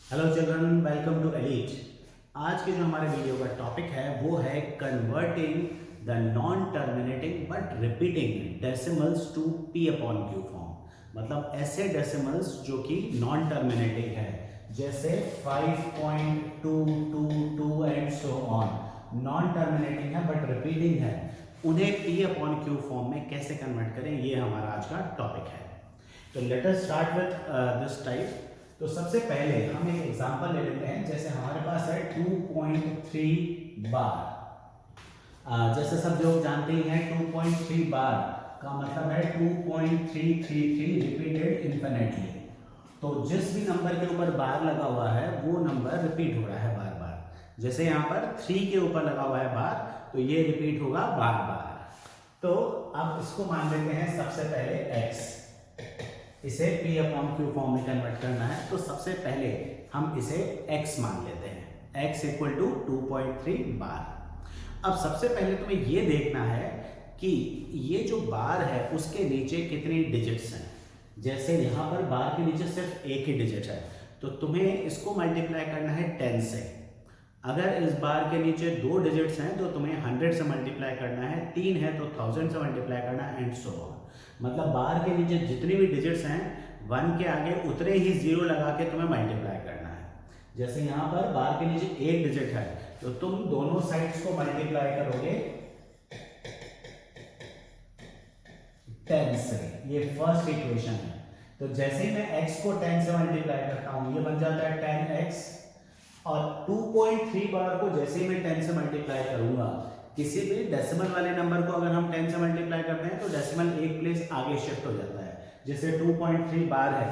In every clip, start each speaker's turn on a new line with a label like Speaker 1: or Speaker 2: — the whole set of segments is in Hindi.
Speaker 1: Hello children, welcome to elite. आज के जो हमारे वीडियो का टॉपिक है वो है converting the non terminating but repeating decimals to p upon q form. मतलब ऐसे डेसिमल्स जो कि नॉन टर्मिनेटिंग है, जैसे 5.222 and so on. Non terminating है बट रिपीटिंग है, उन्हें पी अपॉन क्यू फॉर्म में कैसे कन्वर्ट करें, ये हमारा आज का टॉपिक है। तो let us start with this type. तो सबसे पहले हम एक एग्जांपल ले लेते हैं। जैसे हमारे पास है 2.3 बार। जैसे सब लोग जानते ही हैं 2.3 बार का मतलब है 2.333 रिपीटेड इंफिनिटली। तो जिस भी नंबर के ऊपर बार लगा हुआ है वो नंबर रिपीट हो रहा है बार बार। जैसे यहाँ पर 3 के ऊपर लगा हुआ है बार, तो ये रिपीट होगा बार बार। तो अब इसको मान लेते हैं सबसे पहले x, इसे p अपॉन क्यू फॉर्म में कन्वर्ट करना है। तो सबसे पहले हम इसे x मान लेते हैं, x इक्वल टू 2.3 बार। अब सबसे पहले तुम्हें ये देखना है कि ये जो बार है उसके नीचे कितनी डिजिट्स हैं। जैसे यहाँ पर बार के नीचे सिर्फ एक ही डिजिट है, तो तुम्हें इसको मल्टीप्लाई करना है 10 से। अगर इस बार के नीचे 2 डिजिट्स हैं तो तुम्हें 100 से मल्टीप्लाई करना है, 3 है तो 1000 से मल्टीप्लाई करना है एंड सो ऑन। मतलब बार के नीचे जितनी भी डिजिट्स हैं 1 के आगे उतने ही 0 लगा के तुम्हें मल्टीप्लाई करना है। जैसे यहाँ पर बार के नीचे एक डिजिट है तो तुम दोनों साइड्स को मल्टीप्लाई करोगे 10 से। ये फर्स्ट इक्वेशन है। तो जैसे ही मैं x को 10 से मल्टीप्लाई करता हूँ ये बन जाता है 10x। और 2.3 बार को जैसे ही मैं 10 से मल्टीप्लाई करूंगा, किसी भी डेसिमल वाले नंबर को अगर हम 10 से मल्टीप्लाई करते हैं तो डेसिमल एक प्लेस आगे शिफ्ट हो जाता है। जैसे 2.3 बार है,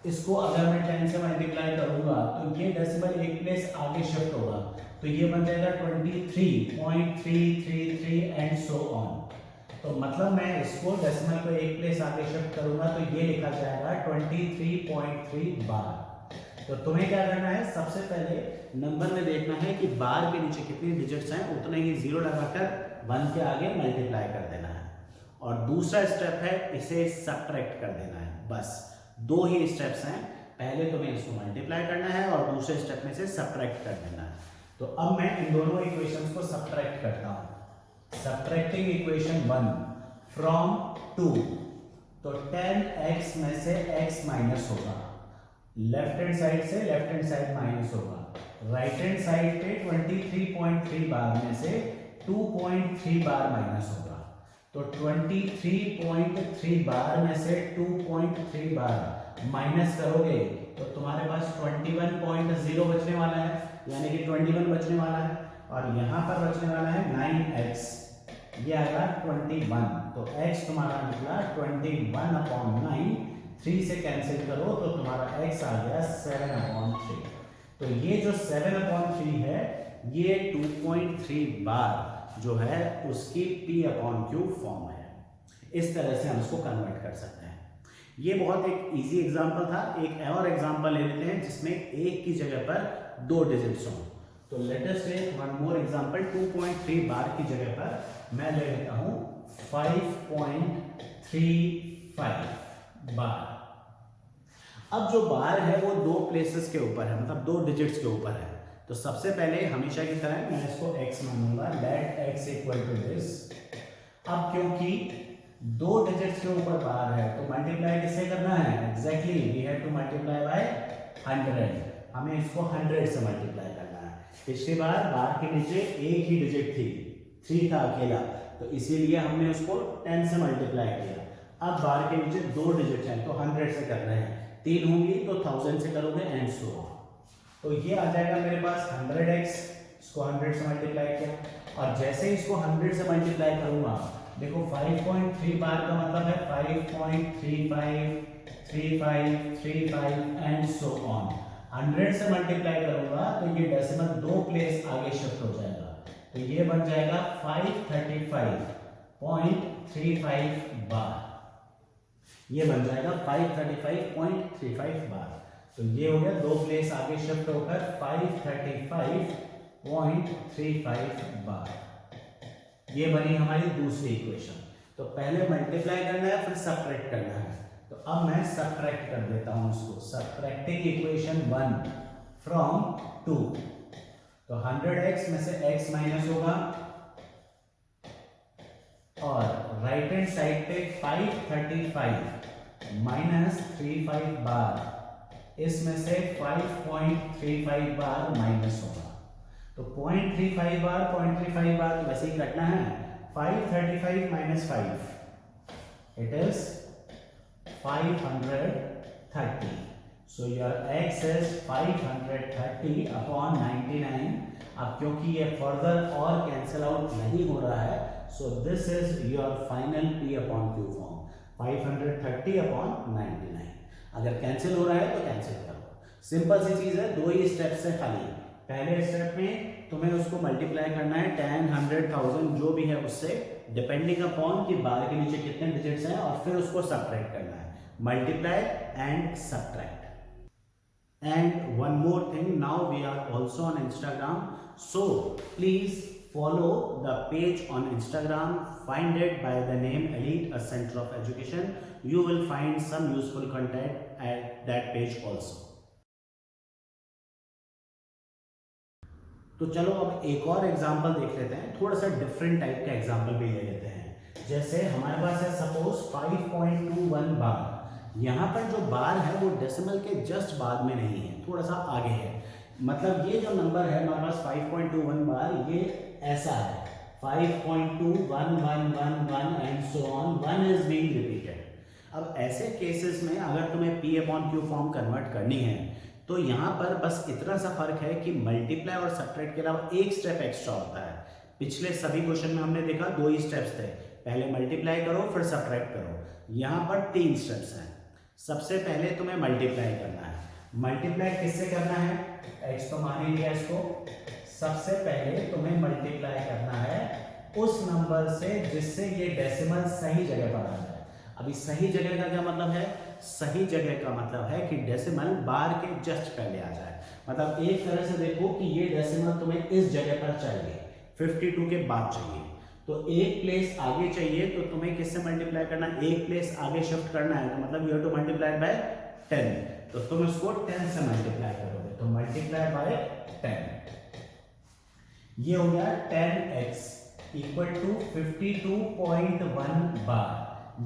Speaker 1: इसको अगर मैं 10 से मल्टीप्लाई करूंगा तो ये डेसिमल एक प्लेस आगे शिफ्ट होगा, तो ये बन जाएगा 23.333 एंड सो ऑन। तो मतलब मैं इसको डेसिमल को एक प्लेस आगे शिफ्ट करूंगा तो ये लिखा जाएगा 23.3 बार। तो तुम्हें क्या करना है, सबसे पहले नंबर में देखना है कि बार के नीचे कितनी डिजिट्स हैं, उतने ही 0 लगाकर 1 के आगे मल्टीप्लाई कर देना है। और दूसरा स्टेप है इसे सब्ट्रैक्ट कर देना है। बस 2 ही स्टेप्स हैं, पहले तुम्हें इसको मल्टीप्लाई करना है और दूसरे स्टेप में से सब्ट्रैक्ट कर देना है। तो अब मैं इन दोनों इक्वेशंस को सब्ट्रैक्ट करता हूं। सब्ट्रैक्टिंग इक्वेशन 1 फ्रॉम 2, तो 10x में से x माइनस होगा, लेफ्ट हैंड साइड से लेफ्ट हैंड साइड माइनस होगा, राइट हैंड साइड पे 23.3 बार में से 2.3 बार माइनस होगा। तो 23.3 बार में से 2.3 बार माइनस करोगे तो तुम्हारे पास 21.0 बचने वाला है, यानी कि 21 बचने वाला है। और यहाँ पर बचने वाला है 9x, ये आएगा 21। तो x तुम्हारा निकला 21/9। 3 से कैंसिल करो तो तुम्हारा x आ गया 7/3। तो ये जो 7/3 है ये 2.3 बार जो है उसकी p अपॉन क्यू फॉर्म है। इस तरह से हम इसको कन्वर्ट कर सकते हैं। ये बहुत एक इजी एग्जांपल था। एक और एग्जांपल ले लेते हैं जिसमें एक की जगह पर 2 डिजिट्स हों। तो let us take one more example. 2.3 bar की जगह पर मैं ले लेता हूं 5.35 बार। अब जो बार है वो 2 प्लेसेस के ऊपर है, मतलब 2 डिजिट्स के ऊपर है। तो सबसे पहले हमेशा की तरह मैं इसको x मानूंगा, let x equal to this. अब क्योंकि 2 डिजिट्स के ऊपर बार है तो मल्टीप्लाई किससे करना है, exactly we have to multiply by 100। हमें इसको 100 से मल्टीप्लाई करना है। पिछली बार के नीचे एक ही डिजिट थी, 3 था अकेला, तो इसीलिए हमने उसको 10 से मल्टीप्लाई किया। अब बार के नीचे 2 डिजिट हैं तो 100 से कर रहे हैं, 3 होंगी तो 1000 से करोगे एंड सो ऑन। तो ये आ जाएगा मेरे पास 100x, इसको 100 से मल्टीप्लाई किया। और जैसे ही इसको 100 से मल्टीप्लाई करूंगा, देखो 5.3 बार का मतलब है 5.35 35 35 एंड सो ऑन। 100 से मल्टीप्लाई करूंगा तो ये डेसिमल 2 प्लेस आगे शिफ्ट हो जाएगा, तो ये बन जाएगा 535.35 बार। ये बन जाएगा 535.35 बार। तो ये हो गया 2 प्लेस आगे शिफ्ट होकर 535.35 बार। ये बनी हमारी दूसरी इक्वेशन। तो पहले मल्टीप्लाई करना है फिर सब्ट्रैक्ट करना है। तो अब मैं सब्ट्रैक्ट कर देता हूं इसको। Subtracting equation 1 from 2। तो 100x में से x माइनस होगा और राइट हैंड साइड पे 535 माइनस 35 बार, इसमें से 5.35 बार माइनस होगा। तो 0.35 बार तो वैसे ही कटना है। 535 minus 5 it is 530। So your x is 530 upon 99। अब क्योंकि ये फर्दर और कैंसिल आउट नहीं हो रहा है, so this is your final p upon q form, 530 upon 99। अगर कैंसिल हो रहा है तो कैंसिल करो। सिंपल सी चीज है, दो ही स्टेप से खाली। पहले स्टेप में तुम्हें उसको मल्टीप्लाई करना है 10, 100, 1000 जो भी है उससे, डिपेंडिंग अपॉन कि बार के नीचे कितने डिजिट्स हैं, और फिर उसको सब्ट्रैक्ट करना है। Multiply and subtract. And one more thing, now we are also on Instagram, so please follow the page on Instagram. Find it by the name Elite, a Center of Education. You will find some useful content at that page also. तो चलो अब एक और एग्जांपल देख लेते हैं, थोड़ा सा डिफरेंट टाइप का एग्जांपल भी ले लेते हैं। जैसे हमारे पास है सपोज 5.21 बार। यहाँ पर जो बार है वो डेसिमल के जस्ट बाद में नहीं है, थोड़ा सा आगे है। मतलब ये जो नंबर है हमारे पास 5.21 बार, ये ऐसा है 5.21111 and so on, 1 is being repeated. अब ऐसे केसेस में अगर तुम्हें p upon q form convert करनी है तो यहाँ पर बस इतना सा फर्क है कि मल्टीप्लाई और सब्ट्रैक्ट के अलावा एक स्टेप एक्स्ट्रा होता है। पिछले सभी क्वेश्चन में हमने देखा 2 ही स्टेप्स थे, पहले मल्टीप्लाई करो फिर सब्ट्रैक्ट करो। यहाँ पर 3 स्टेप्स हैं। सबसे पहले तुम्हें मल्टीप्लाई करना है। मल्टीप्लाई किससे करना है, x तो मान ही लिया इसको। सबसे पहले तुम्हें मल्टीप्लाई करना है उस नंबर से जिससे ये डेसिमल सही जगह पर आ जाए। अभी सही जगह का क्या मतलब है, सही जगह का मतलब है कि डेसिमल बार के जस्ट पहले आ जाए। मतलब एक तरह से देखो कि ये डेसिमल तुम्हें इस जगह पर चाहिए, 52 के बाद चाहिए, तो एक प्लेस आगे चाहिए, तो तुम्हें किससे मल्टीप्लाई करना है, एक प्लेस आगे शिफ्ट करना है, तो मतलब you have to multiply bye 10। तो तुम इसको 10 से मल्टीप्लाई करोगे, तो मल्टीप्लाई बाय 10, ये हो गया 10x इक्वल टू 52.1 बार।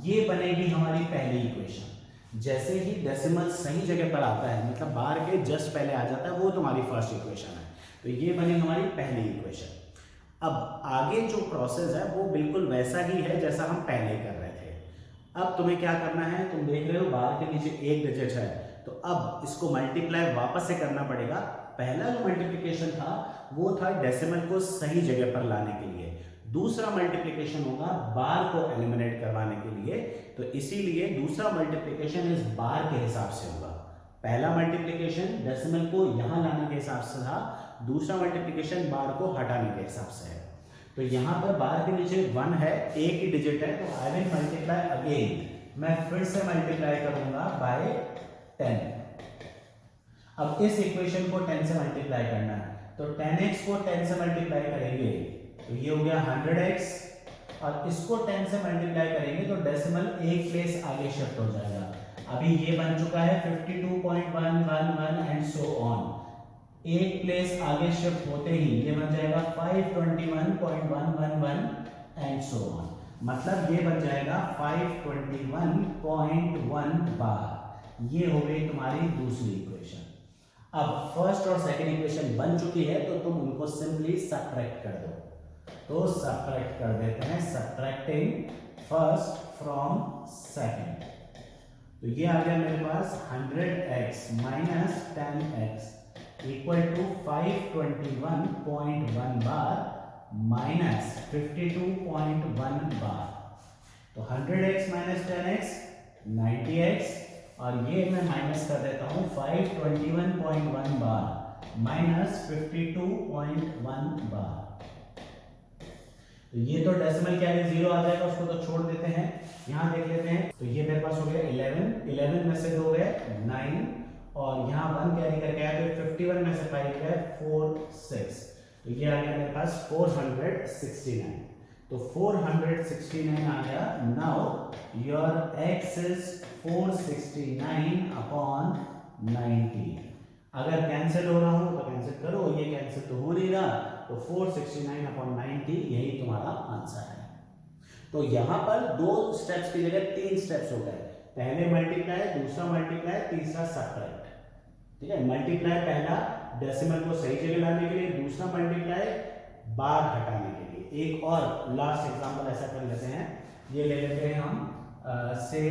Speaker 1: ये बनेगी हमारी पहली इक्वेशन। जैसे ही डेसिमल सही जगह पर आता है, मतलब बार के जस्ट पहले आ जाता है, वो तुम्हारी फर्स्ट इक्वेशन है। तो ये बनी हमारी पहली इक्वेशन। अब आगे जो प्रोसेस है वो बिल्कुल वैसा ही है जैसा हम पहले कर रहे थे। अब तुम्हें क्या करना है, तुम देख रहे हो बार के नीचे एक डिजिट है, तो अब इसको मल्टीप्लाई वापस से करना पड़ेगा। पहला जो मल्टीप्लिकेशन था वो था डेसिमल को सही जगह पर लाने के लिए, दूसरा मल्टीप्लिकेशन होगा बार को एलिमिनेट करवाने के लिए। तो इसीलिए दूसरा मल्टीप्लिकेशन इस बार के हिसाब से होगा। पहला मल्टीप्लिकेशन डेसिमल को यहां लाने के हिसाब से था, दूसरा मल्टीप्लिकेशन बार को हटाने के हिसाब से है। तो यहां पर बार के नीचे 1 है, एक ही डिजिट है, तो आई विल मल्टीप्लाई अगेन, मैं फिर से मल्टीप्लाई करूंगा बाय 10। अब इस इक्वेशन को 10 से मल्टीप्लाई करना है, तो 10x को 10 से मल्टीप्लाई करेंगे तो ये हो गया 100x, और इसको 10 से मल्टीप्लाई करेंगे तो डेसिमल एक प्लेस आगे शिफ्ट हो जाएगा। अभी ये बन चुका है 52.111 एंड सो ऑन। एक प्लेस आगे शिफ्ट होते ही ये बन जाएगा 521.111 एंड सो ऑन। मतलब ये बन जाएगा 521.1 बार। ये हो गई तुम्हारी दूसरी इक्वेशन। अब फर्स्ट और सेकंड इक्वेशन बन चुकी है, तो तुम उनको सिंपली सब्ट्रैक्ट कर दो। तो सब्ट्रैक्ट कर देते हैं, सब्ट्रैक्टिंग फर्स्ट फ्रॉम सेकंड। तो ये आ गया मेरे पास 100x minus 10x equal to 521.1 bar minus 52.1 bar. तो 100x माइनस 10x 90x, और ये मैं माइनस कर देता हूं 521.1 बार माइनस 52.1 बार। तो ये तो डेसिमल कैरी 0 आ जाएगा, उसको तो छोड़ देते हैं। यहां देख लेते हैं, तो ये मेरे पास हो गया 11 में से 2 गए 9, और यहाँ 1 कैरी करके आया तो 51 में से 5 गए 4 6, तो ये आ गया मेरे पास 469। तो 469 आ गया। Now your x is 469 upon 90। अगर कैंसिल हो रहा हूँ तो कैंसिल करो, ये कैंसिल तो हो नहीं रहा, तो 469/90 यही तुम्हारा आंसर है। तो यहाँ पर 2 स्टेप्स की जगह 3 स्टेप्स हो गए, पहले मल्टीप्लाई, दूसरा मल्टीप्लाई, तीसरा सब्ट्रैक्ट। ठीक है, मल्टीप्लाई पहला डेसिमल को सही जगह लाने के लिए, दूसरा मल्टीप्लाई बार हटाने के लिए। एक और लास्ट एग्जांपल ऐसा कर लेते हैं, ये ले लेते हैं हम से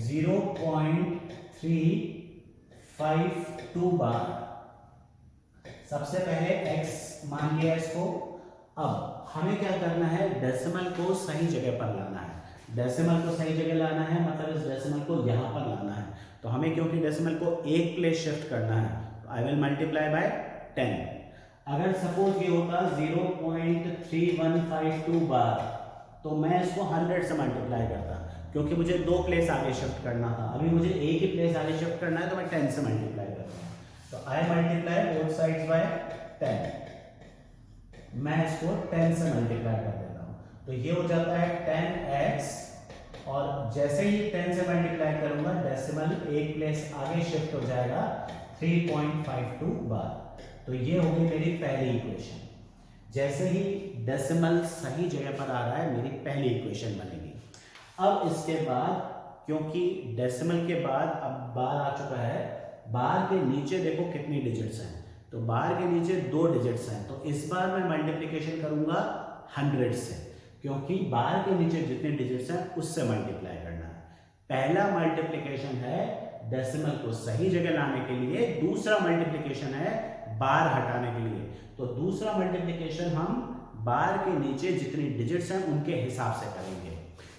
Speaker 1: 0.352 बार। सबसे पहले x मान लिया इसको। अब हमें क्या करना है, डेसिमल को सही जगह पर लाना है। डेसिमल को सही जगह लाना है मतलब इस डेसिमल को यहाँ पर लाना है। तो हमें क्योंकि डेसिमल को एक प्लेस शिफ्ट करना है, तो आई विल मल्टीप्लाई बाय 10। अगर सपोज ये होता 0.3152 बार, तो मैं इसको 100 से मल्टीप्लाई करता, क्योंकि मुझे 2 प्लेस आगे शिफ्ट करना था। अभी मुझे एक ही प्लेस आगे शिफ्ट करना है, तो मैं 10 से मल्टीप्लाई करता हूँ। तो आई मल्टीप्लाई बोथ साइड्स बाय 10। मैं इसको 10 से मल्टीप्लाई कर देता हूँ, तो ये हो जाता है 10x, और जैसे ही 10 से मल्टीप्लाई करूंगा डेसिमल एक प्लेस आगे शिफ्ट हो जाएगा 3.52 बार। तो ये हो गई मेरी पहली इक्वेशन। जैसे ही डेसिमल सही जगह पर आ रहा है, मेरी पहली इक्वेशन बनेगी। अब इसके बाद, क्योंकि डेसिमल के बाद अब बार आ चुका है, बार के नीचे देखो कितनी डिजिट्स हैं, तो बार के नीचे 2 डिजिट्स हैं, तो इस बार मैं मल्टीप्लिकेशन करूंगा 100 से, क्योंकि बार के नीचे जितने डिजिट्स हैं उससे मल्टीप्लाई करना है। पहला मल्टीप्लिकेशन है डेसिमल को सही जगह लाने के लिए, दूसरा मल्टीप्लिकेशन है बार हटाने के लिए। तो दूसरा मल्टीप्लिकेशन हम बार के नीचे जितनी डिजिट्स हैं उनके हिसाब से करेंगे।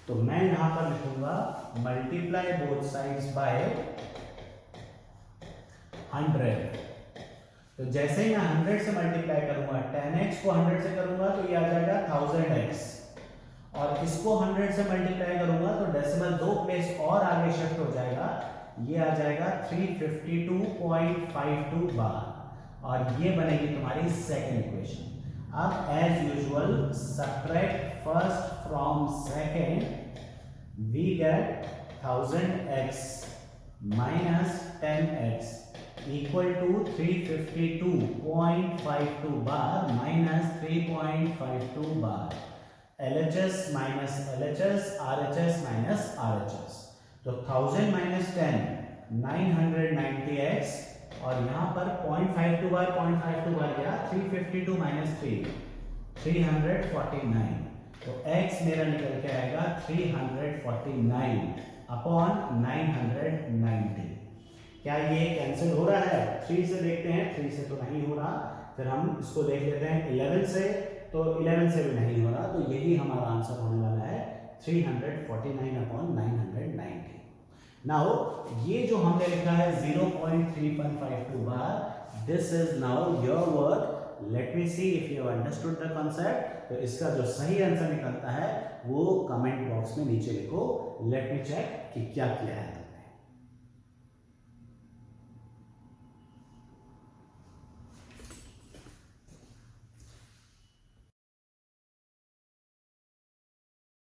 Speaker 1: तो मैं यहां पर लिखूंगा मल्टीप्लाई बोथ साइड्स बाय 100। तो जैसे ही मैं 100 से मल्टीप्लाई करूंगा, 10x को 100 से करूंगा तो ये आ जाएगा 1000x, और इसको 100 से मल्टीप्लाई करूंगा तो डेसिमल 2 प्लेस और आगे शिफ्ट हो जाएगा, ये आ जाएगा 352.52 बार, और ये बनेगी तुम्हारी सेकंड इक्वेशन। अब as usual subtract first from second, we get 1000x minus 10x equal to 352.52 bar minus 3.52 bar. LHS minus LHS, RHS minus RHS. तो 1000 minus 10 990x, और यहाँ पर 0.52 बार 0.52 बार गया, 352 minus 3 349। तो x मेरा निकल के आएगा 349 अपॉन 990। क्या ये कैंसिल हो रहा है? 3 से देखते हैं, 3 से तो नहीं हो रहा। फिर हम इसको देख लेते हैं 11 से, तो 11 से भी नहीं हो रहा। तो यही हमारा आंसर होने वाला है 349 अपॉन 990। नाउ ये जो हमने लिखा है 0.3152 बार, this is now your work. Let me see if you understood the concept. तो इसका जो सही आंसर निकलता है वो कमेंट बॉक्स में नीचे लिखो। लेट मी चेक कि क्या किया है।